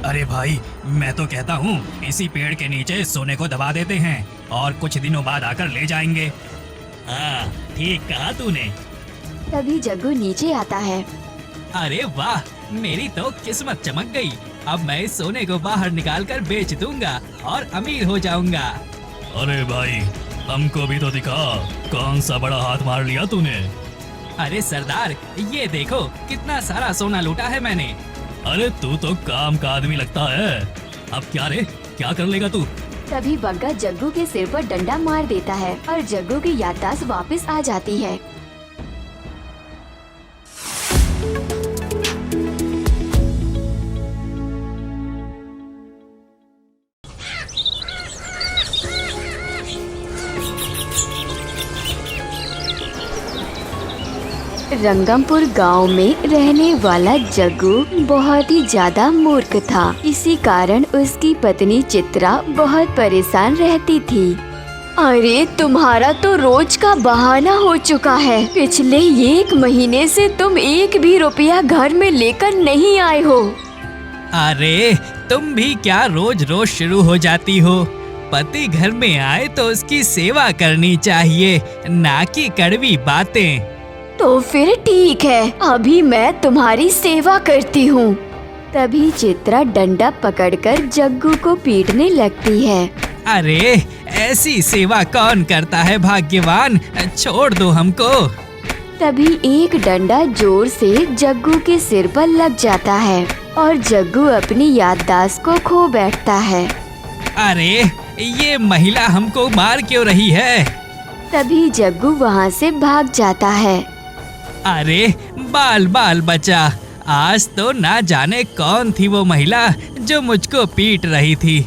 अरे भाई, मैं तो कहता हूँ इसी पेड़ के नीचे सोने को दबा देते हैं और कुछ दिनों बाद आकर ले जाएंगे। हाँ, ठीक कहा तूने। तभी जग्गू नीचे आता है। अरे वाह, मेरी तो किस्मत चमक गई। अब मैं इस सोने को बाहर निकाल कर बेच दूंगा और अमीर हो जाऊंगा। अरे भाई, हमको भी तो दिखा, कौन सा बड़ा हाथ मार लिया तूने। अरे सरदार, ये देखो कितना सारा सोना लूटा है मैंने। अरे तू तो काम का आदमी लगता है। अब क्या रे, क्या कर लेगा तू। तभी बग्गा जग्गू के सिर पर डंडा मार देता है और जग्गू की याददाश्त वापस आ जाती है। रंगमपुर गांव में रहने वाला जग्गू बहुत ही ज्यादा मूर्ख था। इसी कारण उसकी पत्नी चित्रा बहुत परेशान रहती थी। अरे तुम्हारा तो रोज का बहाना हो चुका है। पिछले 1 महीने से तुम एक भी रुपया घर में लेकर नहीं आए हो। अरे तुम भी क्या रोज रोज शुरू हो जाती हो। पति घर में आए तो उसकी सेवा करनी चाहिए, ना कि कड़वी बातें। तो फिर ठीक है, अभी मैं तुम्हारी सेवा करती हूँ। तभी चित्रा डंडा पकड़कर जग्गू को पीटने लगती है। अरे ऐसी सेवा कौन करता है भाग्यवान, छोड़ दो हमको। तभी एक डंडा जोर से जग्गू के सिर पर लग जाता है और जग्गू अपनी याददाश्त को खो बैठता है। अरे ये महिला हमको मार क्यों रही है। तभी जग्गू वहाँ से भाग जाता है। अरे बाल बाल बचा, आज तो ना जाने कौन थी वो महिला जो मुझको पीट रही थी,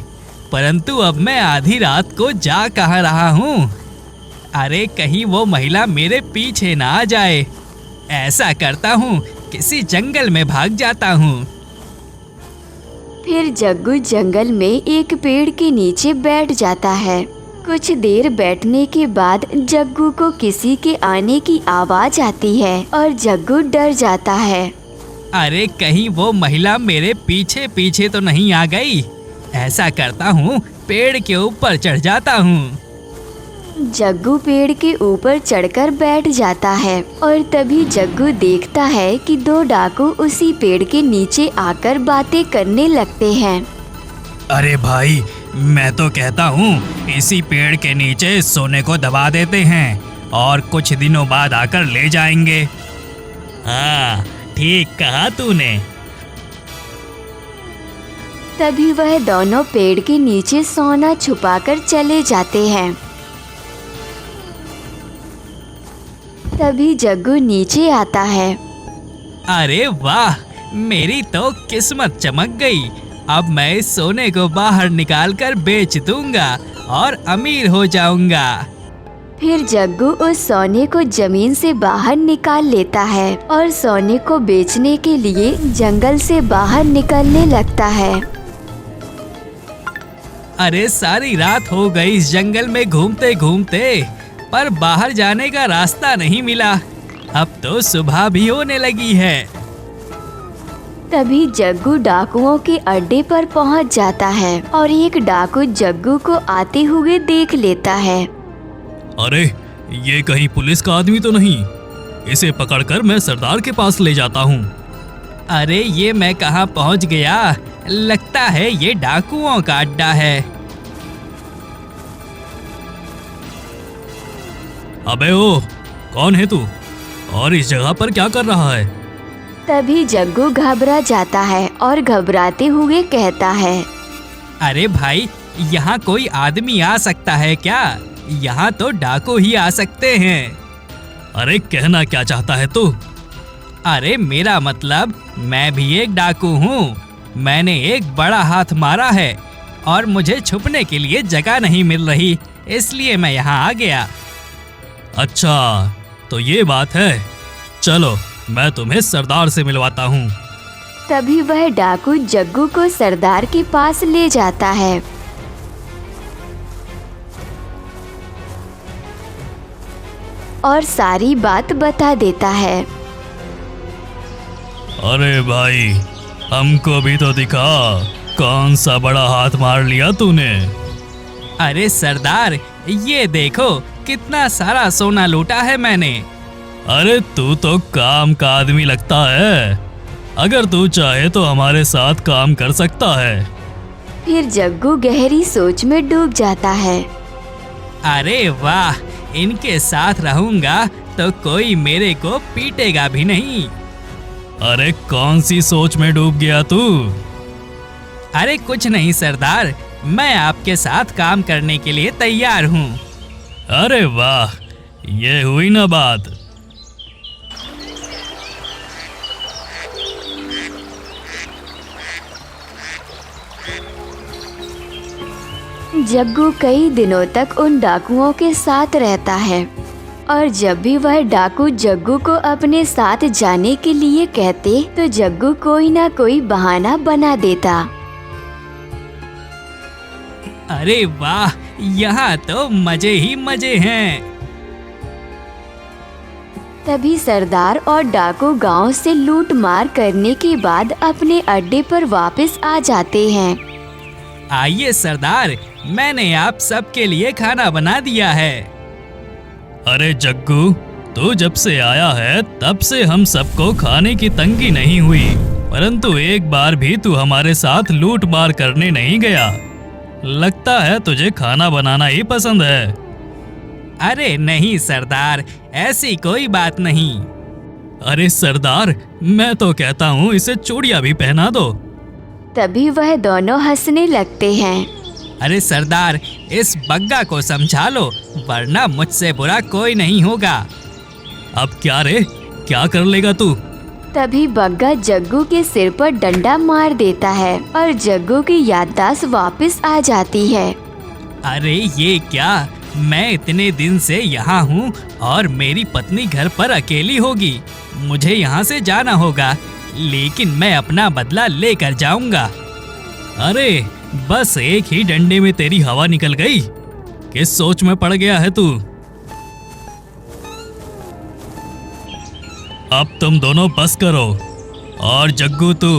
परंतु अब मैं आधी रात को जा कहाँ रहा हूँ। अरे कहीं वो महिला मेरे पीछे ना आ जाए। ऐसा करता हूँ, किसी जंगल में भाग जाता हूँ। फिर जग्गू जंगल में एक पेड़ के नीचे बैठ जाता है। कुछ देर बैठने के बाद जग्गू को किसी के आने की आवाज आती है और जग्गू डर जाता है। अरे कहीं वो महिला मेरे पीछे पीछे तो नहीं आ गई। ऐसा करता हूँ, पेड़ के ऊपर चढ़ जाता हूँ। जग्गू पेड़ के ऊपर चढ़कर बैठ जाता है और तभी जग्गू देखता है कि 2 डाकू उसी पेड़ के नीचे आकर बातें करने लगते हैं। अरे भाई, मैं तो कहता हूँ इसी पेड़ के नीचे सोने को दबा देते हैं और कुछ दिनों बाद आकर ले जाएंगे। हाँ, ठीक कहा तूने। तभी वह दोनों पेड़ के नीचे सोना छुपाकर चले जाते हैं। तभी जग्गू नीचे आता है। अरे वाह, मेरी तो किस्मत चमक गई। अब मैं इस सोने को बाहर निकालकर बेच दूंगा और अमीर हो जाऊंगा। फिर जग्गू उस सोने को जमीन से बाहर निकाल लेता है और सोने को बेचने के लिए जंगल से बाहर निकलने लगता है। अरे सारी रात हो गई इस जंगल में घूमते घूमते, पर बाहर जाने का रास्ता नहीं मिला। अब तो सुबह भी होने लगी है। तभी जग्गू डाकुओं के अड्डे पर पहुंच जाता है और एक डाकू जग्गू को आते हुए देख लेता है। अरे ये कहीं पुलिस का आदमी तो नहीं, इसे पकड़कर मैं सरदार के पास ले जाता हूँ। अरे ये मैं कहाँ पहुँच गया, लगता है ये डाकुओं का अड्डा है। अबे ओ, कौन है तू और इस जगह पर क्या कर रहा है। तभी जग्गू घबरा जाता है और घबराते हुए कहता है, अरे भाई, यहाँ कोई आदमी आ सकता है क्या? यहाँ तो डाकू ही आ सकते हैं। अरे कहना क्या चाहता है तू? अरे मेरा मतलब मैं भी एक डाकू हूँ। मैंने एक बड़ा हाथ मारा है और मुझे छुपने के लिए जगह नहीं मिल रही, इसलिए मैं यहाँ आ गया। अच्छा, तो ये बात है। चलो मैं तुम्हें सरदार से मिलवाता हूँ। तभी वह डाकू जग्गू को सरदार के पास ले जाता है। और सारी बात बता देता है। अरे भाई, हमको भी तो दिखा, कौन सा बड़ा हाथ मार लिया तूने? अरे सरदार, ये देखो कितना सारा सोना लूटा है मैंने। अरे तू तो काम का आदमी लगता है। अगर तू चाहे तो हमारे साथ काम कर सकता है। फिर जग्गू गहरी सोच में डूब जाता है। अरे वाह, इनके साथ रहूंगा तो कोई मेरे को पीटेगा भी नहीं। अरे कौन सी सोच में डूब गया तू? अरे कुछ नहीं सरदार, मैं आपके साथ काम करने के लिए तैयार हूँ। अरे वाह, ये हुई ना बात। जग्गू कई दिनों तक उन डाकुओं के साथ रहता है और जब भी वह डाकू जग्गू को अपने साथ जाने के लिए कहते तो जग्गू कोई ना कोई बहाना बना देता। अरे वाह, यहाँ तो मजे ही मजे हैं। तभी सरदार और डाकू गांव से लूट मार करने के बाद अपने अड्डे पर वापस आ जाते हैं। आइए सरदार, मैंने आप सबके लिए खाना बना दिया है। अरे जग्गू, तू जब से आया है तब से हम सबको खाने की तंगी नहीं हुई, परंतु एक बार भी तू हमारे साथ लूट मार करने नहीं गया। लगता है तुझे खाना बनाना ही पसंद है। अरे नहीं सरदार, ऐसी कोई बात नहीं। अरे सरदार, मैं तो कहता हूँ इसे चूड़ियाँ भी पहना दो। तभी वह दोनों हंसने लगते हैं। अरे सरदार, इस बग्गा को समझा लो, वरना मुझसे बुरा कोई नहीं होगा। अब क्या रे, क्या कर लेगा तू? तभी बग्गा जग्गू के सिर पर डंडा मार देता है और जग्गू की याददाश्त वापस आ जाती है। अरे ये क्या, मैं इतने दिन से यहाँ हूँ और मेरी पत्नी घर पर अकेली होगी। मुझे यहाँ से जाना होगा, लेकिन मैं अपना बदला लेकर जाऊंगा। अरे बस एक ही डंडे में तेरी हवा निकल गई। किस सोच में पड़ गया है तू? अब तुम दोनों बस करो और जग्गू तू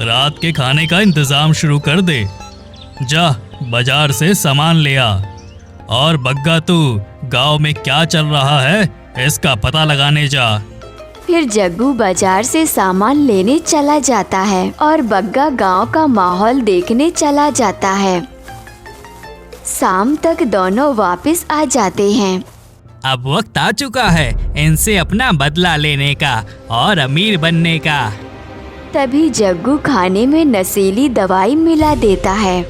रात के खाने का इंतजाम शुरू कर दे। जा बाजार से सामान ले आ, और बग्गा तू गांव में क्या चल रहा है इसका पता लगाने जा। फिर जग्गू बाजार से सामान लेने चला जाता है और बग्गा गांव का माहौल देखने चला जाता है। शाम तक दोनों वापस आ जाते हैं। अब वक्त आ चुका है इनसे अपना बदला लेने का और अमीर बनने का। तभी जग्गू खाने में नशीली दवाई मिला देता है।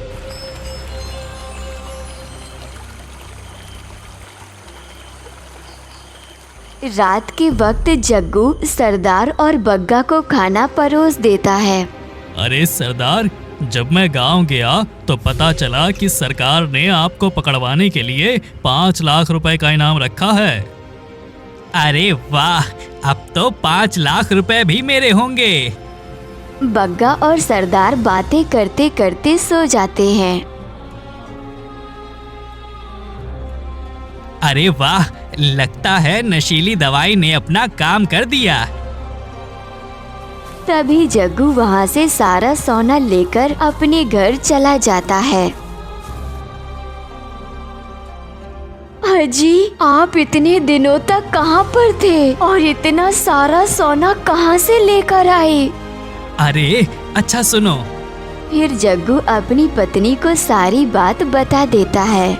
रात के वक्त जग्गू सरदार और बग्गा को खाना परोस देता है। अरे सरदार, जब मैं गांव गया तो पता चला कि सरकार ने आपको पकड़वाने के लिए 5 लाख रुपए का इनाम रखा है। अरे वाह, अब तो 5 लाख रुपए भी मेरे होंगे। बग्गा और सरदार बातें करते करते सो जाते हैं। अरे वाह, लगता है नशीली दवाई ने अपना काम कर दिया। तभी जग्गू वहाँ से सारा सोना लेकर अपने घर चला जाता है। अजी, आप इतने दिनों तक कहाँ पर थे और इतना सारा सोना कहाँ से लेकर आए? अरे अच्छा सुनो। फिर जग्गू अपनी पत्नी को सारी बात बता देता है।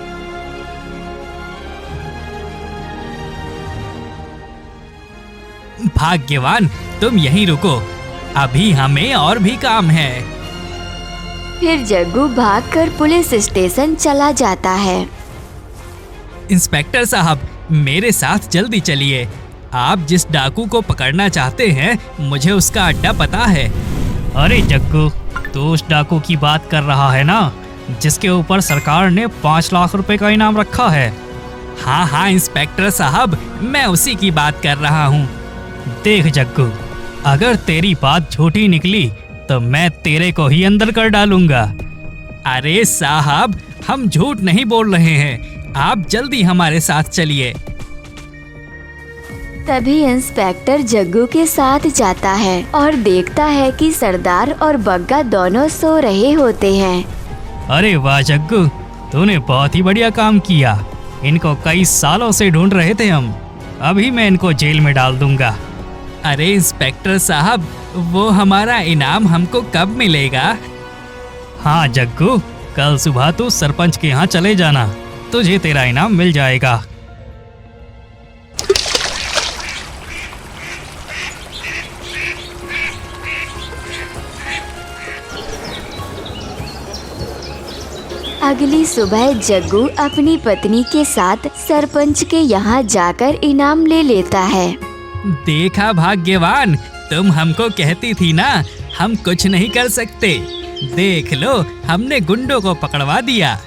भाग्यवान, तुम यहीं रुको, अभी हमें और भी काम है। फिर जग्गू भागकर पुलिस स्टेशन चला जाता है। इंस्पेक्टर साहब, मेरे साथ जल्दी चलिए। आप जिस डाकू को पकड़ना चाहते हैं, मुझे उसका अड्डा पता है। अरे जग्गू, तू उस डाकू की बात कर रहा है ना, जिसके ऊपर सरकार ने 5 लाख रुपए का इनाम रखा है? हाँ हाँ इंस्पेक्टर साहब, मैं उसी की बात कर रहा हूँ। देख जग्गू, अगर तेरी बात झूठी निकली तो मैं तेरे को ही अंदर कर डालूंगा। अरे साहब, हम झूठ नहीं बोल रहे हैं, आप जल्दी हमारे साथ चलिए। तभी इंस्पेक्टर जग्गू के साथ जाता है और देखता है कि सरदार और बग्गा दोनों सो रहे होते हैं। अरे वाह जग्गू, तूने बहुत ही बढ़िया काम किया। इनको कई सालों से ढूंढ रहे थे हम। अभी मैं इनको जेल में डाल दूंगा। अरे इंस्पेक्टर साहब, वो हमारा इनाम हमको कब मिलेगा? हाँ जग्गू, कल सुबह तू सरपंच के यहाँ चले जाना, तुझे तेरा इनाम मिल जाएगा। अगली सुबह जग्गू अपनी पत्नी के साथ सरपंच के यहाँ जाकर इनाम ले लेता है। देखा भाग्यवान, तुम हमको कहती थी ना हम कुछ नहीं कर सकते। देख लो, हमने गुंडों को पकड़वा दिया।